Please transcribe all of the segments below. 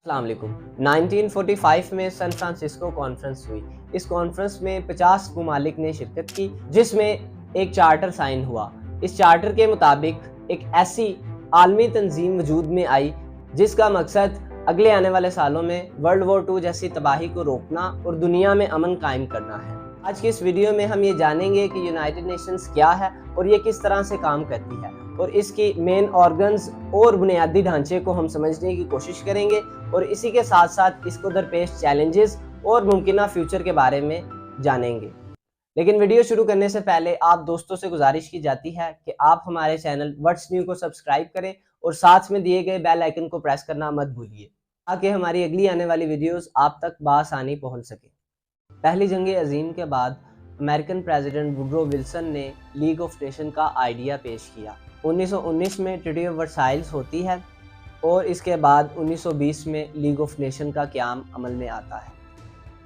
السلام علیکم 1945 میں سان فرانسسکو کانفرنس ہوئی۔ اس کانفرنس میں 50 ممالک نے شرکت کی، جس میں ایک چارٹر سائن ہوا۔ اس چارٹر کے مطابق ایک ایسی عالمی تنظیم وجود میں آئی جس کا مقصد اگلے آنے والے سالوں میں ورلڈ وار 2 جیسی تباہی کو روکنا اور دنیا میں امن قائم کرنا ہے۔ آج کی اس ویڈیو میں ہم یہ جانیں گے کہ یونائٹڈ نیشنز کیا ہے اور یہ کس طرح سے کام کرتی ہے، اور اس کی مین آرگنز اور بنیادی ڈھانچے کو ہم سمجھنے کی کوشش کریں گے، اور اسی کے ساتھ ساتھ اس کو درپیش چیلنجز اور ممکنہ فیوچر کے بارے میں جانیں گے۔ لیکن ویڈیو شروع کرنے سے پہلے آپ دوستوں سے گزارش کی جاتی ہے کہ آپ ہمارے چینل وٹس نیو کو سبسکرائب کریں اور ساتھ میں دیے گئے بیل آئیکن کو پریس کرنا مت بھولیے تاکہ ہماری اگلی آنے والی ویڈیوز آپ تک بآسانی پہنچ سکیں۔ پہلی جنگ عظیم کے بعد امریکن پریزیڈنٹ ووڈرو ولسن نے لیگ آف نیشن کا آئیڈیا پیش کیا۔ 1919 میں ٹریٹی آف ورسائلز ہوتی ہے اور اس کے بعد 1920 میں لیگ آف نیشن کا قیام عمل میں آتا ہے۔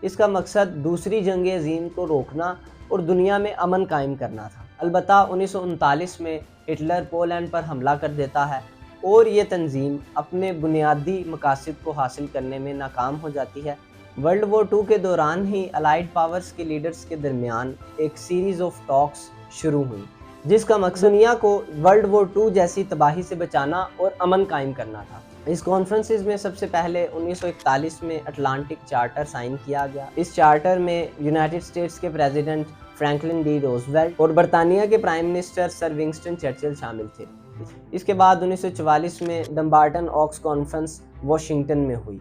اس کا مقصد دوسری جنگ عظیم کو روکنا اور دنیا میں امن قائم کرنا تھا۔ البتہ 1939 میں ہٹلر پولینڈ پر حملہ کر دیتا ہے اور یہ تنظیم اپنے بنیادی مقاصد کو حاصل کرنے میں ناکام ہو جاتی ہے۔ ورلڈ وار 2 کے دوران ہی الائیڈ پاورز کے لیڈرز کے درمیان ایک سیریز آف ٹاکس شروع ہوئی جس کا مقصد دنیا کو ورلڈ وار 2 جیسی تباہی سے بچانا اور امن قائم کرنا تھا۔ اس کانفرنسز میں سب سے پہلے 1941 میں اٹلانٹک چارٹر سائن کیا گیا۔ اس چارٹر میں یونائٹڈ اسٹیٹس کے پریزیڈنٹ فرینکلن ڈی روزویلٹ اور برطانیہ کے پرائم منسٹر سر ونسٹن چرچل شامل تھے۔ اس کے بعد 1944 میں ڈمبارٹن آکس کانفرنس واشنگٹن میں ہوئی۔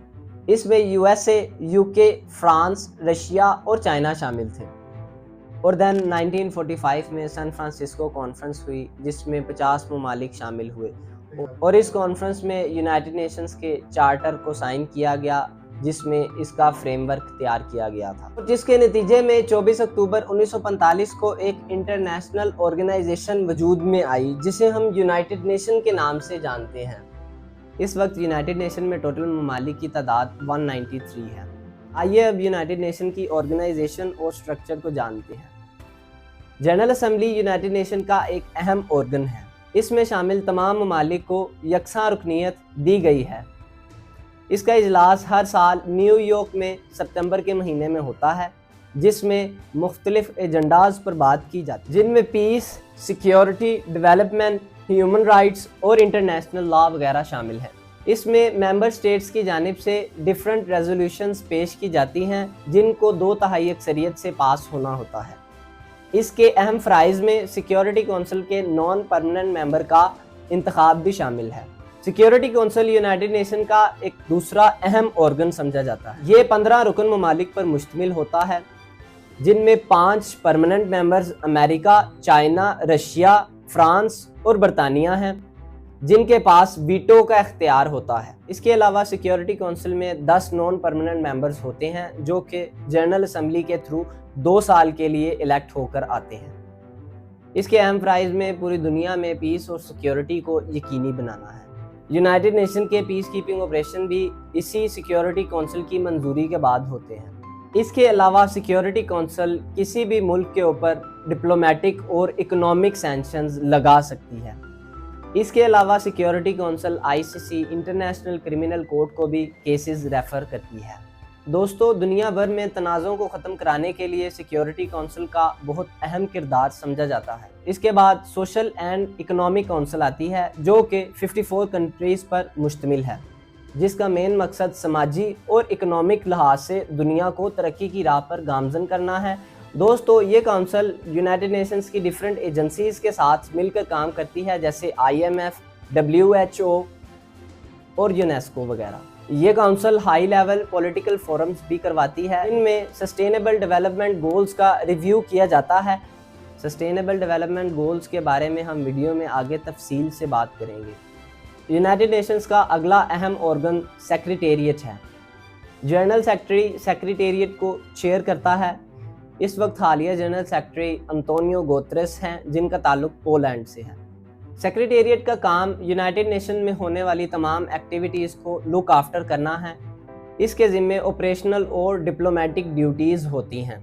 اس میں USA، UK، فرانس، رشیا اور چائنا شامل تھے۔ اور 1945 میں سان فرانسسکو کانفرنس ہوئی جس میں 50 ممالک شامل ہوئے، اور اس کانفرنس میں یونائٹڈ نیشنز کے چارٹر کو سائن کیا گیا جس میں اس کا فریم ورک تیار کیا گیا تھا، جس کے نتیجے میں 24 اکتوبر 1945 کو ایک انٹرنیشنل آرگنائزیشن وجود میں آئی جسے ہم یونائٹڈ نیشن کے نام سے جانتے ہیں۔ اس وقت یونائٹڈ نیشن میں ٹوٹل ممالک کی تعداد 193 ہے۔ آئیے اب یونائٹڈ نیشن کی آرگنائزیشن اور سٹرکچر کو جانتے ہیں۔ جنرل اسمبلی یونائٹڈ نیشن کا ایک اہم آرگن ہے۔ اس میں شامل تمام ممالک کو یکساں رکنیت دی گئی ہے۔ اس کا اجلاس ہر سال نیو یارک میں ستمبر کے مہینے میں ہوتا ہے، جس میں مختلف ایجنڈاز پر بات کی جاتی ہے، جن میں پیس، سیکیورٹی، ڈیولپمنٹ، ہیومن رائٹس اور انٹرنیشنل لا وغیرہ شامل ہیں۔ اس میں ممبر اسٹیٹس کی جانب سے ڈیفرنٹ ریزولوشنز پیش کی جاتی ہیں جن کو 2/3 اکثریت سے پاس ہونا ہوتا ہے۔ اس کے اہم فرائض میں سیکیورٹی کونسل کے نان پرماننٹ ممبر کا انتخاب بھی شامل ہے۔ سیکیورٹی کونسل یونائٹڈ نیشن کا ایک دوسرا اہم آرگن سمجھا جاتا ہے۔ یہ 15 رکن ممالک پر مشتمل ہوتا ہے، جن میں 5 پرماننٹ ممبرز امریکہ، چائنا، رشیا، فرانس اور برطانیہ ہیں جن کے پاس ویٹو کا اختیار ہوتا ہے۔ اس کے علاوہ سیکیورٹی کونسل میں 10 نان پرماننٹ ممبرز ہوتے ہیں جو کہ جنرل اسمبلی کے تھرو 2 سال کے لیے الیکٹ ہو کر آتے ہیں۔ اس کے اہم فرائض میں پوری دنیا میں پیس اور سیکیورٹی کو یقینی بنانا ہے۔ یونائٹڈ نیشن کے پیس کیپنگ آپریشن بھی اسی سیکیورٹی کونسل کی منظوری کے بعد ہوتے ہیں۔ اس کے علاوہ سیکیورٹی کونسل کسی بھی ملک کے اوپر ڈپلومیٹک اور اکنامک سینکشنز لگا سکتی ہے۔ اس کے علاوہ security council ICC international criminal court کو بھی کیسز ریفر کرتی ہے۔ دوستو، دنیا بھر میں تنازعوں کو ختم کرانے کے لیے سیکیورٹی کونسل کا بہت اہم کردار سمجھا جاتا ہے۔ اس کے بعد سوشل اینڈ اکنامک کونسل آتی ہے جو کہ 54 کنٹریز پر مشتمل ہے، جس کا مین مقصد سماجی اور اکنامک لحاظ سے دنیا کو ترقی کی راہ پر گامزن کرنا ہے۔ دوستو، یہ کونسل یونائٹڈ نیشنز کی ڈیفرنٹ ایجنسیز کے ساتھ مل کر کام کرتی ہے جیسے IMF، WHO اور UNESCO وغیرہ۔ یہ council high level political forums بھی کرواتی ہے، ان میں سسٹینیبل ڈیولپمنٹ گولز کا ریویو کیا جاتا ہے۔ سسٹینیبل ڈیولپمنٹ گولز کے بارے میں ہم ویڈیو میں آگے تفصیل سے بات کریں گے۔ یونائٹڈ نیشنز کا اگلا اہم آرگن سیکریٹریٹ ہے۔ جنرل سیکرٹری سیکریٹریٹ کو چیئر کرتا ہے۔ اس وقت حالیہ جنرل سیکرٹری انطونیو گوتریس ہیں جن کا تعلق پولینڈ سے ہے۔ سیکریٹریٹ کا کام یونائٹڈ نیشن میں ہونے والی تمام ایکٹیویٹیز کو لک آفٹر کرنا ہے۔ اس کے ذمے آپریشنل اور ڈپلومیٹک ڈیوٹیز ہوتی ہیں۔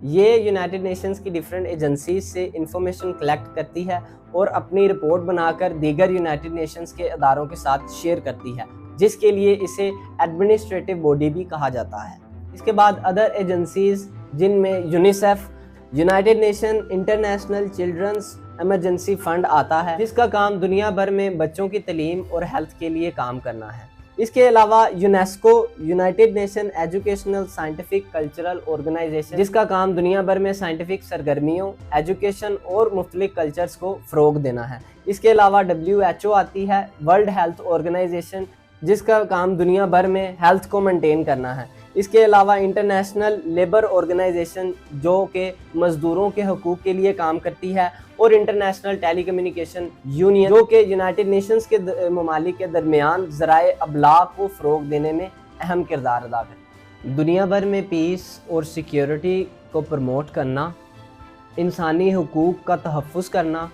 یہ یونائٹڈ نیشنز کی ڈیفرنٹ ایجنسیز سے انفارمیشن کلیکٹ کرتی ہے اور اپنی رپورٹ بنا کر دیگر یونائٹڈ نیشنز کے اداروں کے ساتھ شیئر کرتی ہے جس کے لیے اسے ایڈمنسٹریٹو باڈی بھی کہا جاتا ہے۔ اس کے بعد ادر ایجنسیز جن میں UNICEF, United Nation International Children's Emergency Fund آتا ہے، جس کا کام دنیا بھر میں بچوں کی تعلیم اور ہیلتھ کے لیے کام کرنا ہے۔ اس کے علاوہ UNESCO, United Nation Educational Scientific Cultural Organisation, جس کا کام دنیا بھر میں سائنٹیفک سرگرمیوں، ایجوکیشن اور مختلف کلچرز کو فروغ دینا ہے۔ اس کے علاوہ WHO آتی ہے، ورلڈ ہیلتھ آرگنائزیشن، جس کا کام دنیا بھر میں ہیلتھ کو مینٹین کرنا ہے۔ اس کے علاوہ انٹرنیشنل لیبر آرگنائزیشن جو کہ مزدوروں کے حقوق کے لیے کام کرتی ہے، اور انٹرنیشنل ٹیلی کمیونیکیشن یونین جو کہ یونائٹڈ نیشنز کے ممالک کے درمیان ذرائع ابلاغ کو فروغ دینے میں اہم کردار ادا کرتی ہے۔ دنیا بھر میں پیس اور سیکیورٹی کو پروموٹ کرنا، انسانی حقوق کا تحفظ کرنا،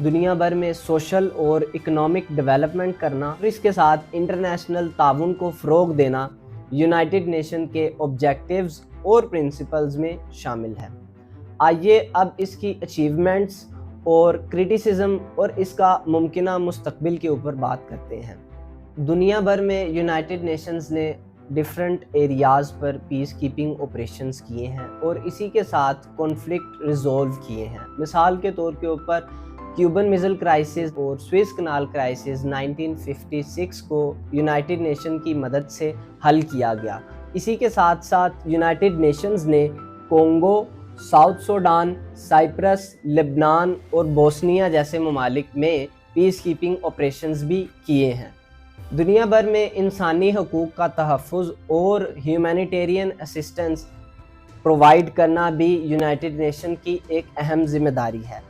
دنیا بھر میں سوشل اور اکنامک ڈیولپمنٹ کرنا، اور اس کے ساتھ انٹرنیشنل تعاون کو فروغ دینا یونائٹڈ نیشن کے آبجیکٹیوز اور پرنسپلز میں شامل ہے۔ آئیے اب اس کی اچیومنٹس اور کرٹیسزم اور اس کا ممکنہ مستقبل کے اوپر بات کرتے ہیں۔ دنیا بھر میں یونائٹڈ نیشنز نے ڈیفرنٹ ایریاز پر پیس کیپنگ آپریشنز کیے ہیں اور اسی کے ساتھ کانفلکٹ ریزولو کیے ہیں۔ مثال کے طور کے اوپر کیوبن میزل کرائسس اور سوئس کنال کرائسس 1956 کو یونائٹڈ نیشن کی مدد سے حل کیا گیا۔ اسی کے ساتھ ساتھ یونائٹڈ نیشنز نے کونگو، ساؤتھ سوڈان، سائپرس، لبنان اور بوسنیا جیسے ممالک میں پیس کیپنگ آپریشنز بھی کیے ہیں۔ دنیا بھر میں انسانی حقوق کا تحفظ اور ہیومینیٹیرین اسسٹنس پرووائڈ کرنا بھی یونائٹڈ نیشن کی ایک اہم ذمہ داری ہے۔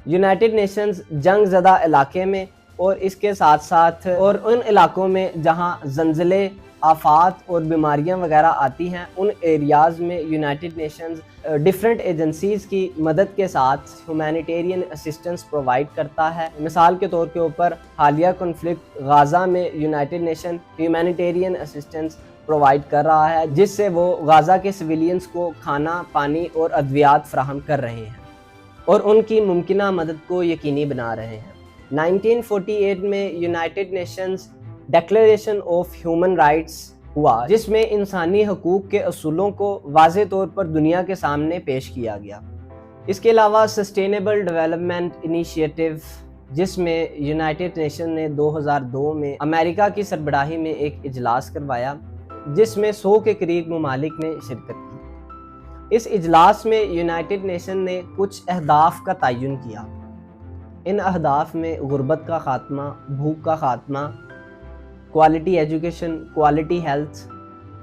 یونائٹڈ نیشنز جنگ زدہ علاقے میں اور اس کے ساتھ ساتھ اور ان علاقوں میں جہاں زلزلے، آفات اور بیماریاں وغیرہ آتی ہیں، ان ایریاز میں یونائٹڈ نیشنز ڈیفرنٹ ایجنسیز کی مدد کے ساتھ ہیومینیٹیرین اسسٹنس پرووائڈ کرتا ہے۔ مثال کے طور کے اوپر حالیہ کنفلکٹ غازہ میں United nation humanitarian assistance provide کر رہا ہے، جس سے وہ غازہ کے سویلینز کو کھانا، پانی اور ادویات فراہم کر رہے ہیں اور ان کی ممکنہ مدد کو یقینی بنا رہے ہیں۔ 1948 میں United nations declaration of human rights ہوا، جس میں انسانی حقوق کے اصولوں کو واضح طور پر دنیا کے سامنے پیش کیا گیا۔ اس کے علاوہ سسٹینیبل ڈیولپمنٹ انیشیٹو، جس میں یونائٹڈ نیشن نے 2002 میں امریکہ کی سربراہی میں ایک اجلاس کروایا، جس میں 100 کے قریب ممالک نے شرکت کی۔ اس اجلاس میں یونائٹڈ نیشن نے کچھ اہداف کا تعین کیا۔ ان اہداف میں غربت کا خاتمہ، بھوک کا خاتمہ، quality education, quality health,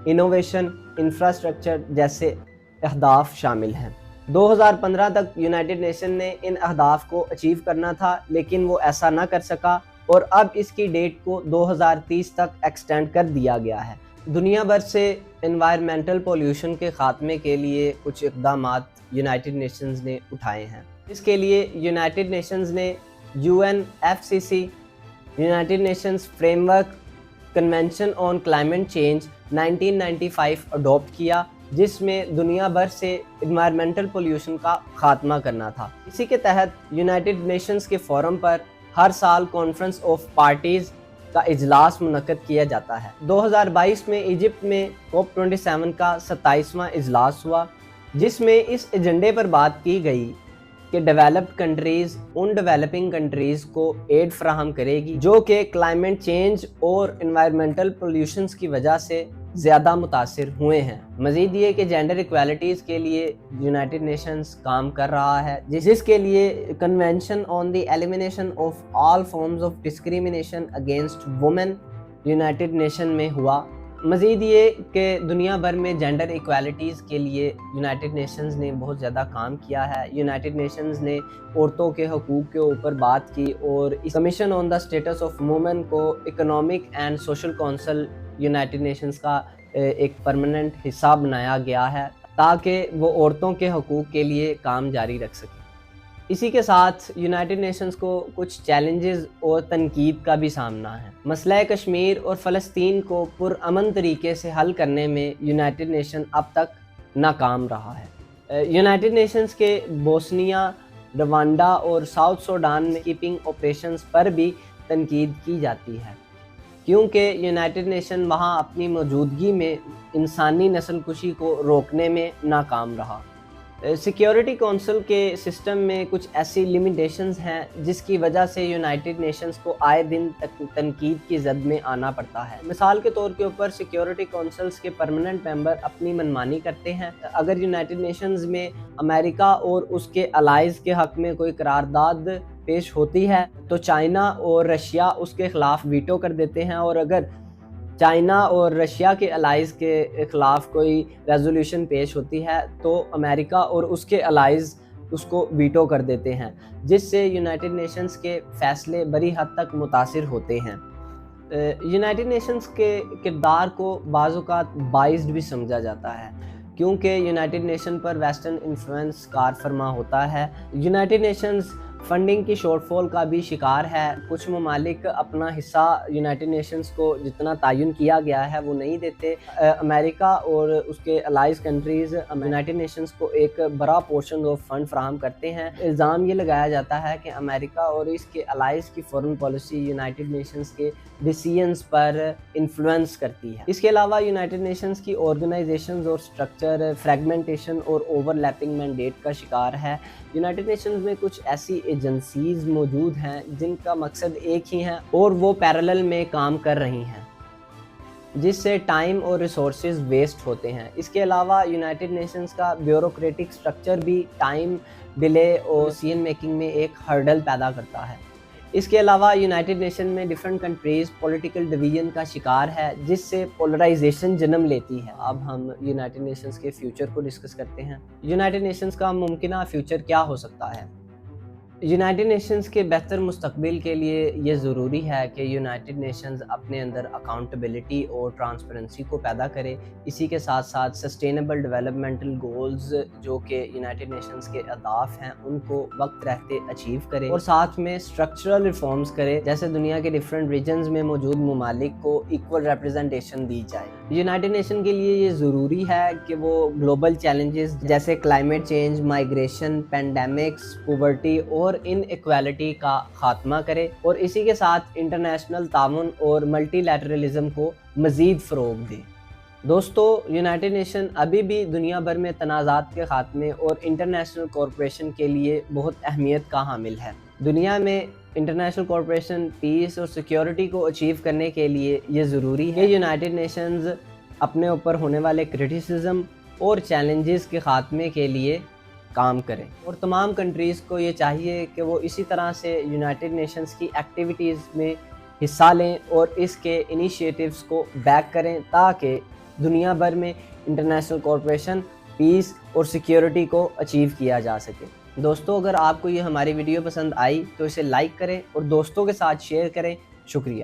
innovation, infrastructure جیسے اہداف شامل ہیں۔ 2015 تک یونائٹڈ نیشن نے ان اہداف کو اچیو کرنا تھا، لیکن وہ ایسا نہ کر سکا اور اب اس کی ڈیٹ کو 2030 تک ایکسٹینڈ کر دیا گیا ہے۔ دنیا بھر سے انوائرمنٹل پولیوشن کے خاتمے کے لیے کچھ اقدامات یونائٹڈ نیشنز نے اٹھائے ہیں۔ اس کے لیے یونائٹڈ نیشنز نے UNFCCC، United Nations Framework Convention on Climate Change 1995 adopt کیا، جس میں دنیا بھر سے انوائرمنٹل پولیوشن کا خاتمہ کرنا تھا۔ اسی کے تحت یونائٹڈ نیشنز کے فورم پر ہر سال کانفرنس آف پارٹیز کا اجلاس منعقد کیا جاتا ہے۔ 2022 میں ایجپٹ میں COP27 کا 27واں اجلاس ہوا، جس میں اس ایجنڈے پر بات کی گئی کہ developed countries in developing countries کو ایڈ فراہم کرے گی جو کہ کلائمیٹ چینج اور انوائرمنٹل پولیوشنز کی وجہ سے زیادہ متاثر ہوئے ہیں۔ مزید یہ کہ جینڈر ایکویلٹیز کے لیے یونائٹڈ نیشنز کام کر رہا ہے، جس کے لیے Convention on the Elimination of All Forms of Discrimination Against Women United Nation میں ہوا۔ مزید یہ کہ دنیا بھر میں جینڈر ایکویلٹیز کے لیے یونائٹڈ نیشنز نے بہت زیادہ کام کیا ہے۔ یونائٹڈ نیشنز نے عورتوں کے حقوق کے اوپر بات کی اور اس commission on the status of women کو economic and social council United Nations کا ایک پرماننٹ حصہ بنایا گیا ہے تاکہ وہ عورتوں کے حقوق کے لیے کام جاری رکھ سکیں۔ اسی کے ساتھ یونائٹڈ نیشنز کو کچھ چیلنجز اور تنقید کا بھی سامنا ہے۔ مسئلہ کشمیر اور فلسطین کو پرامن طریقے سے حل کرنے میں یونائٹڈ نیشن اب تک ناکام رہا ہے۔ یونائٹڈ نیشنز کے بوسنیا، روانڈا اور ساؤتھ سوڈان میں کیپنگ آپریشنز پر بھی تنقید کی جاتی ہے۔ کیونکہ یونائٹڈ نیشن وہاں اپنی موجودگی میں انسانی نسل کشی کو روکنے میں ناکام رہا۔ سیکیورٹی کونسل کے سسٹم میں کچھ ایسی لیمیٹیشنز ہیں جس کی وجہ سے یونائٹڈ نیشنز کو آئے دن تنقید کی زد میں آنا پڑتا ہے۔ مثال کے طور کے اوپر سیکیورٹی کونسلز کے پرماننٹ ممبر اپنی منمانی کرتے ہیں۔ اگر یونائٹڈ نیشنز میں امریکہ اور اس کے الائز کے حق میں کوئی قرارداد پیش ہوتی ہے تو چائنا اور رشیا اس کے خلاف ویٹو کر دیتے ہیں، اور اگر چائنا اور رشیا کے الائز کے خلاف کوئی ریزولوشن پیش ہوتی ہے تو امریکہ اور اس کے الائز اس کو ویٹو کر دیتے ہیں، جس سے یونائٹڈ نیشنز کے فیصلے بڑی حد تک متاثر ہوتے ہیں۔ یونائٹڈ نیشنز کے کردار کو بعض اوقات بائزڈ بھی سمجھا جاتا ہے، کیونکہ یونائٹڈ نیشن پر ویسٹرن انفلوئنس کار فرما ہوتا ہے۔ یونائٹڈ نیشنز فنڈنگ کی شارٹ فال کا بھی شکار ہے۔ کچھ ممالک اپنا حصہ یونائٹڈ نیشنز کو جتنا تعین کیا گیا ہے وہ نہیں دیتے۔ امریکہ اور اس کے الائز کنٹریز یونائٹڈ نیشنز کو ایک بڑا پورشن آف فنڈ فراہم کرتے ہیں۔ الزام یہ لگایا جاتا ہے کہ امریکہ اور اس کے الائز کی فورن پالیسی یونائٹڈ نیشنز کے ڈیسیژنز پر انفلوئنس کرتی ہے۔ اس کے علاوہ یونائٹڈ نیشنز کی آرگنائزیشنز اور اسٹرکچر فریگمنٹیشن اور اوور لیپنگ مینڈیٹ کا شکار ہے۔ یونائٹڈ نیشنز میں کچھ ایسی ایجنسیز موجود ہیں جن کا مقصد ایک ہی ہے اور وہ پیرالل میں کام کر رہی ہیں، جس سے ٹائم اور ریسورسز ویسٹ ہوتے ہیں۔ اس کے علاوہ یونائٹڈ نیشنز کا بیوروکریٹک سٹرکچر بھی ٹائم ڈیلے اور ڈیسیژن میکنگ میں ایک ہرڈل پیدا کرتا ہے۔ اس کے علاوہ یونائٹڈ نیشن میں ڈیفرنٹ کنٹریز پولیٹیکل ڈویژن کا شکار ہے، جس سے پولرائزیشن جنم لیتی ہے۔ اب ہم یونائٹڈ نیشنز کے فیوچر کو ڈسکس کرتے ہیں۔ یونائٹڈ نیشنز کا ممکنہ فیوچر کیا ہو سکتا ہے؟ یونائٹڈ نیشنز کے بہتر مستقبل کے لیے یہ ضروری ہے کہ یونائٹڈ نیشنز اپنے اندر اکاؤنٹیبلٹی اور ٹرانسپیرنسی کو پیدا کرے۔ اسی کے ساتھ ساتھ سسٹینیبل ڈیولپمنٹل گولز جو کہ یونائٹڈ نیشنز کے اہداف ہیں ان کو وقت رہتے اچیو کرے، اور ساتھ میں اسٹرکچرل ریفارمز کرے، جیسے دنیا کے ڈیفرنٹ ریجنز میں موجود ممالک کو ایکول ریپرزنٹیشن دی جائے۔ یونائٹڈ نیشن کے لیے یہ ضروری ہے کہ وہ گلوبل چیلنجز جیسے climate change, migration, pandemics, poverty اور ان ایکویلٹی کا خاتمہ کرے، اور اسی کے ساتھ انٹرنیشنل تعاون اور ملٹی لیٹرلزم کو مزید فروغ دے۔ دوستو، یونائٹڈ نیشن ابھی بھی دنیا بھر میں تنازعات کے خاتمے اور انٹرنیشنل کوآپریشن کے لیے بہت اہمیت کا حامل ہے۔ دنیا میں انٹرنیشنل کوآپریشن، پیس اور سیکیورٹی کو اچیو کرنے کے لیے یہ ضروری ہے کہ یونائٹڈ نیشنز اپنے اوپر ہونے والے کرٹیسزم اور چیلنجز کے خاتمے کے لیے کام کریں، اور تمام کنٹریز کو یہ چاہیے کہ وہ اسی طرح سے یونائٹڈ نیشنز کی ایکٹیویٹیز میں حصہ لیں اور اس کے انیشیٹیوز کو بیک کریں، تاکہ دنیا بھر میں انٹرنیشنل کوآپریشن، پیس اور سیکیورٹی کو اچیو کیا جا سکے۔ دوستو، اگر آپ کو یہ ہماری ویڈیو پسند آئی تو اسے لائک کریں اور دوستوں کے ساتھ شیئر کریں۔ شکریہ۔